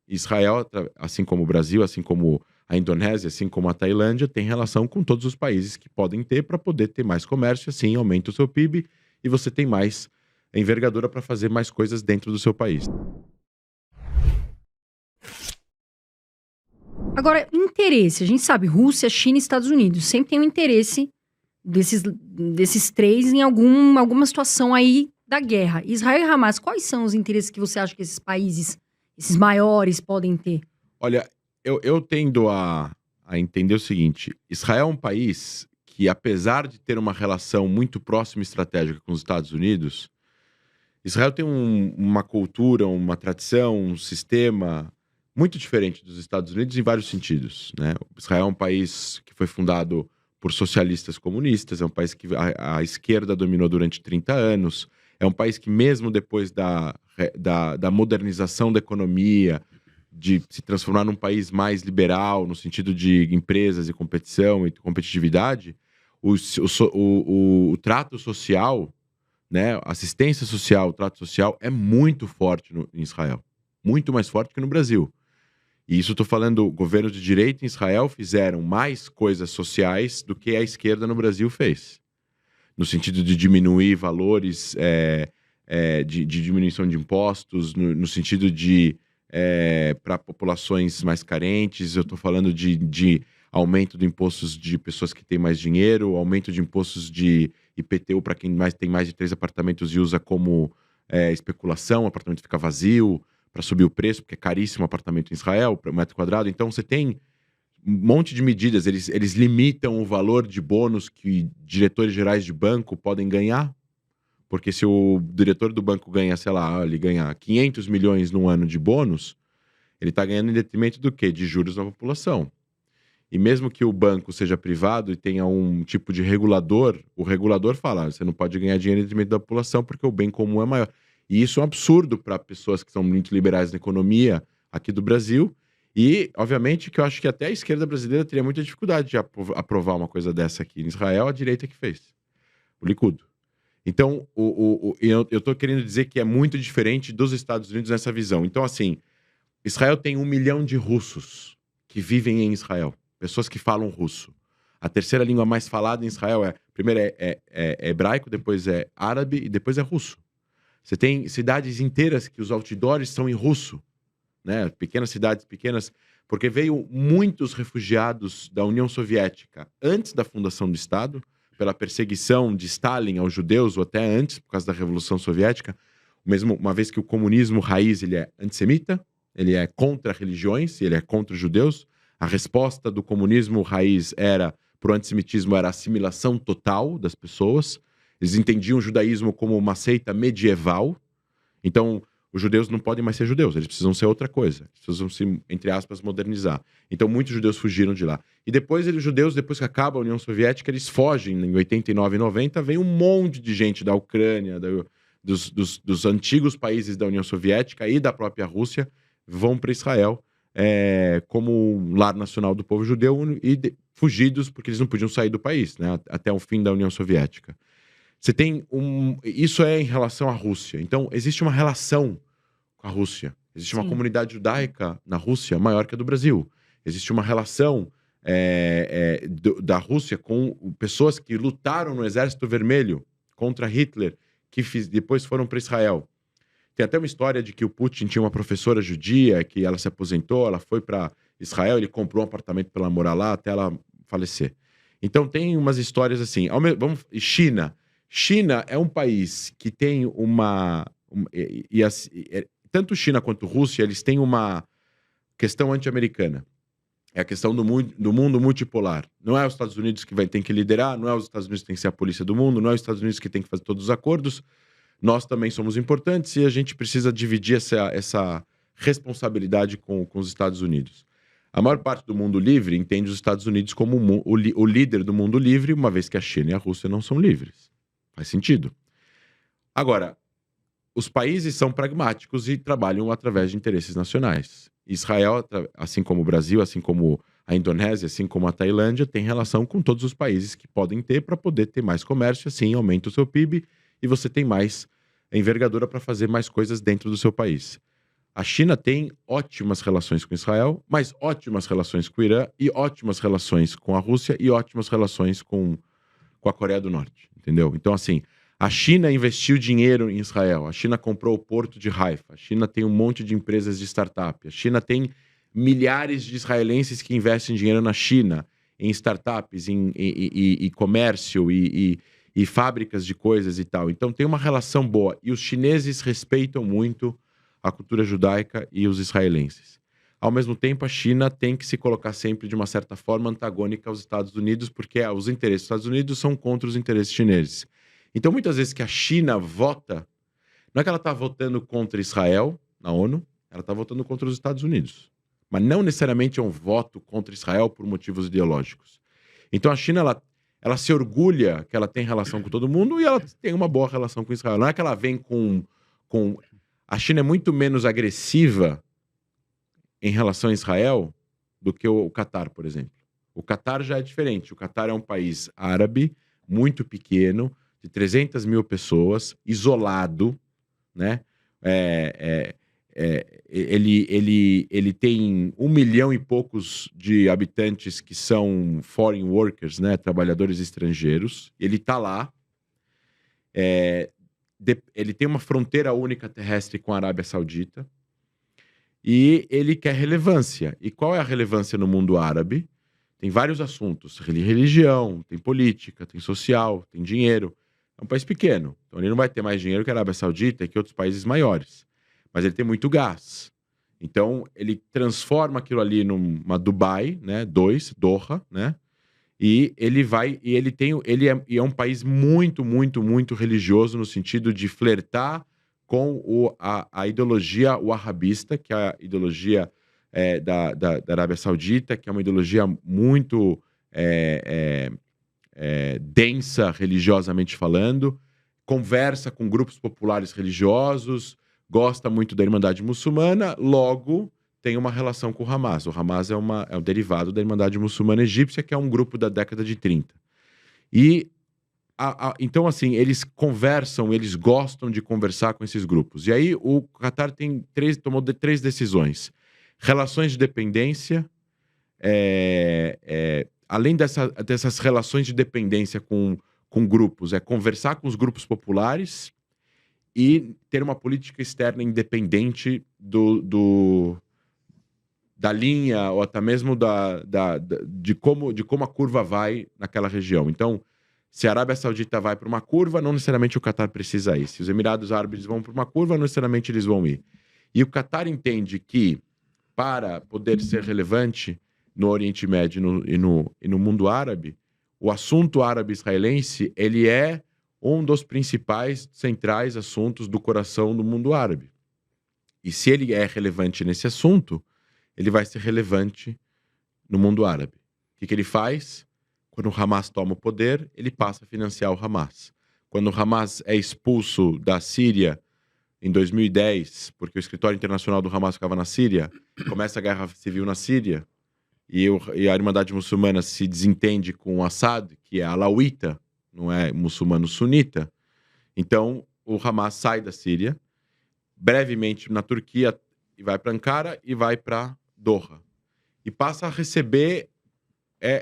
Israel, assim como o Brasil, assim como a Indonésia, assim como a Tailândia, tem relação com todos os países que podem ter para poder ter mais comércio, assim aumenta o seu PIB e você tem mais envergadura para fazer mais coisas dentro do seu país. Agora, interesse. A gente sabe, Rússia, China e Estados Unidos sempre tem um interesse desses três em alguma situação aí da guerra. Israel e Hamas, quais são os interesses que você acha que esses países, esses maiores, podem ter? Olha, eu tendo a entender o seguinte: Israel é um país que, apesar de ter uma relação muito próxima e estratégica com os Estados Unidos, Israel tem uma cultura, uma tradição, um sistema muito diferente dos Estados Unidos em vários sentidos, né? Israel é um país que foi fundado por socialistas comunistas, é um país que a esquerda dominou durante 30 anos, é um país que mesmo depois da modernização da economia, de se transformar num país mais liberal, no sentido de empresas e competição e competitividade, o trato social, né, assistência social, trato social é muito forte em Israel. Muito mais forte que no Brasil. E isso estou falando, governos de direita em Israel fizeram mais coisas sociais do que a esquerda no Brasil fez. No sentido de diminuir valores, de diminuição de impostos, no sentido de para populações mais carentes, eu estou falando de aumento de impostos de pessoas que têm mais dinheiro, aumento de impostos de IPTU para quem tem mais de 3 apartamentos e usa como especulação, o apartamento fica vazio, para subir o preço, porque é caríssimo o apartamento em Israel, para metro quadrado. Então você tem um monte de medidas, eles limitam o valor de bônus que diretores gerais de banco podem ganhar, porque se o diretor do banco ganha, sei lá, ele ganha 500 milhões num ano de bônus, ele está ganhando em detrimento do quê? De juros na população. E mesmo que o banco seja privado e tenha um tipo de regulador, o regulador fala, você não pode ganhar dinheiro em detrimento da população porque o bem comum é maior. E isso é um absurdo para pessoas que são muito liberais na economia aqui do Brasil. E, obviamente, que eu acho que até a esquerda brasileira teria muita dificuldade de aprovar uma coisa dessa aqui. Em Israel, a direita que fez. O Likud. Então, eu estou querendo dizer que é muito diferente dos Estados Unidos nessa visão. Então, assim, Israel tem 1 milhão de russos que vivem em Israel. Pessoas que falam russo. A terceira língua mais falada em Israel primeiro é hebraico, depois é árabe e depois é russo. Você tem cidades inteiras que os outdoors são em russo, né? Pequenas cidades, pequenas, porque veio muitos refugiados da União Soviética antes da fundação do Estado, pela perseguição de Stalin aos judeus, ou até antes, por causa da Revolução Soviética, mesmo uma vez que o comunismo raiz ele é antissemita, ele é contra religiões, ele é contra os judeus. A resposta do comunismo raiz para o antissemitismo era a assimilação total das pessoas. Eles entendiam o judaísmo como uma seita medieval. Então, os judeus não podem mais ser judeus, eles precisam ser outra coisa. Eles precisam se, entre aspas, modernizar. Então, muitos judeus fugiram de lá. E depois, os judeus, depois que acaba a União Soviética, eles fogem. Em 89 e 90, vem um monte de gente da Ucrânia, dos antigos países da União Soviética e da própria Rússia, vão para Israel como lar nacional do povo judeu e fugidos porque eles não podiam sair do país, né, até o fim da União Soviética. Você tem isso em relação à Rússia. Então, existe uma relação com a Rússia. Existe uma comunidade judaica na Rússia maior que a do Brasil. Existe uma relação da Rússia com pessoas que lutaram no Exército Vermelho contra Hitler, que depois foram para Israel. Tem até uma história de que o Putin tinha uma professora judia, que ela se aposentou, ela foi para Israel, ele comprou um apartamento para ela morar lá até ela falecer. Então tem umas histórias assim. China. China é um país que tem tanto China quanto Rússia, eles têm uma questão anti-americana. É a questão do mundo multipolar. Não é os Estados Unidos que tem que liderar, não é os Estados Unidos que tem que ser a polícia do mundo, não é os Estados Unidos que tem que fazer todos os acordos. Nós também somos importantes e a gente precisa dividir essa responsabilidade com os Estados Unidos. A maior parte do mundo livre entende os Estados Unidos como o líder do mundo livre, uma vez que a China e a Rússia não são livres. Faz sentido. Agora, os países são pragmáticos e trabalham através de interesses nacionais. Israel, assim como o Brasil, assim como a Indonésia, assim como a Tailândia, tem relação com todos os países que podem ter para poder ter mais comércio, assim aumenta o seu PIB e você tem mais envergadura para fazer mais coisas dentro do seu país. A China tem ótimas relações com Israel, mas ótimas relações com o Irã, e ótimas relações com a Rússia, e ótimas relações com a Coreia do Norte, entendeu? Então, assim, a China investiu dinheiro em Israel, a China comprou o porto de Haifa, a China tem um monte de empresas de startup, a China tem milhares de israelenses que investem dinheiro na China, em startups, em comércio e fábricas de coisas e tal. Então tem uma relação boa. E os chineses respeitam muito a cultura judaica e os israelenses. Ao mesmo tempo, a China tem que se colocar sempre de uma certa forma antagônica aos Estados Unidos, porque os interesses dos Estados Unidos são contra os interesses chineses. Então, muitas vezes que a China vota, não é que ela está votando contra Israel na ONU, ela está votando contra os Estados Unidos. Mas não necessariamente é um voto contra Israel por motivos ideológicos. Então, a China, ela se orgulha que ela tem relação com todo mundo e ela tem uma boa relação com Israel. Não é que ela vem com... A China é muito menos agressiva em relação a Israel do que o Catar, por exemplo. O Catar já é diferente. O Catar é um país árabe, muito pequeno, de 300 mil pessoas, isolado, né? Ele tem 1 milhão e poucos de habitantes que são foreign workers, né? Trabalhadores estrangeiros. Ele está lá. Ele tem uma fronteira única terrestre com a Arábia Saudita. E ele quer relevância. E qual é a relevância no mundo árabe? Tem vários assuntos. Religião, tem política, tem social, tem dinheiro. É um país pequeno. Então ele não vai ter mais dinheiro que a Arábia Saudita e que outros países maiores. Mas ele tem muito gás. Então ele transforma aquilo ali numa Dubai, né? Doha, né? E ele vai... E ele é um país muito, muito, muito religioso no sentido de flertar com a ideologia wahhabista, que é a ideologia da Arábia Saudita, que é uma ideologia muito densa religiosamente falando, conversa com grupos populares religiosos, gosta muito da Irmandade Muçulmana, logo tem uma relação com o Hamas. O Hamas é um derivado da Irmandade Muçulmana Egípcia, que é um grupo da década de 30. E então, assim, eles conversam, eles gostam de conversar com esses grupos. E aí o Catar tomou 3 decisões. Relações de dependência, além dessas relações de dependência com grupos, conversar com os grupos populares e ter uma política externa independente da linha, ou até mesmo de como a curva vai naquela região. Então, se a Arábia Saudita vai para uma curva, não necessariamente o Catar precisa ir. Se os Emirados Árabes vão para uma curva, não necessariamente eles vão ir. E o Catar entende que, para poder ser relevante no Oriente Médio e no mundo árabe, o assunto árabe-israelense, ele é um dos principais, centrais assuntos do coração do mundo árabe. E se ele é relevante nesse assunto, ele vai ser relevante no mundo árabe. O que ele faz? Quando o Hamas toma o poder, ele passa a financiar o Hamas. Quando o Hamas é expulso da Síria em 2010, porque o escritório internacional do Hamas ficava na Síria, começa a guerra civil na Síria, e a Irmandade Muçulmana se desentende com o Assad, que é alauíta, não é muçulmano sunita. Então, o Hamas sai da Síria, brevemente na Turquia, e vai para Ankara e vai para Doha. E passa a receber...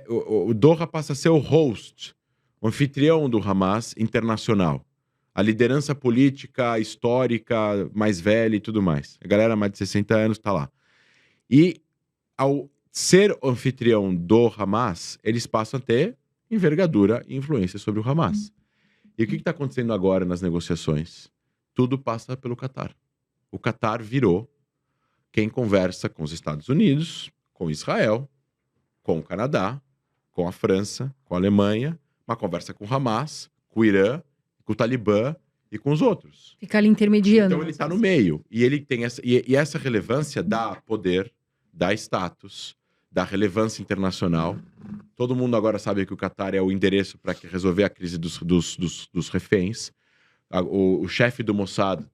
o Doha passa a ser o host, o anfitrião do Hamas internacional. A liderança política, histórica, mais velha e tudo mais. A galera mais de 60 anos está lá. E ao ser o anfitrião do Hamas, eles passam a ter envergadura e influência sobre o Hamas. E o que está acontecendo agora nas negociações? Tudo passa pelo Catar. O Catar virou quem conversa com os Estados Unidos, com Israel, com o Canadá, com a França, com a Alemanha, uma conversa com o Hamas, com o Irã, com o Talibã e com os outros. Fica ali intermediando. Então ele está no meio. E ele tem essa relevância dá poder, dá status, dá relevância internacional. Todo mundo agora sabe que o Catar é o endereço para resolver a crise dos reféns. O chefe do Mossad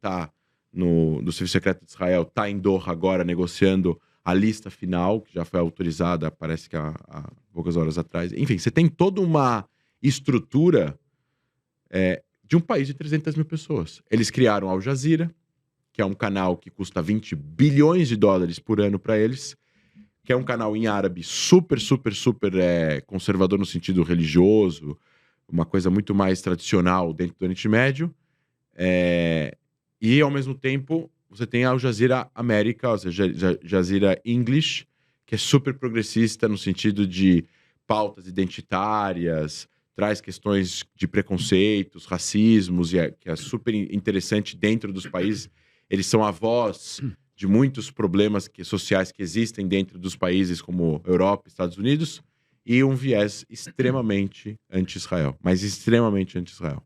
do Serviço Secreto de Israel está em Doha agora negociando a lista final, que já foi autorizada, parece que há poucas horas atrás. Enfim, você tem toda uma estrutura de um país de 300 mil pessoas. Eles criaram a Al Jazeera, que é um canal que custa 20 bilhões de dólares por ano para eles, que é um canal em árabe super conservador no sentido religioso, uma coisa muito mais tradicional dentro do Oriente Médio. E, ao mesmo tempo, você tem a Al Jazeera América, ou seja, Jazeera English, que é super progressista no sentido de pautas identitárias, traz questões de preconceitos, racismos, que é super interessante dentro dos países. Eles são a voz de muitos problemas sociais que existem dentro dos países como Europa, Estados Unidos, e um viés extremamente anti-Israel, mas extremamente anti-Israel.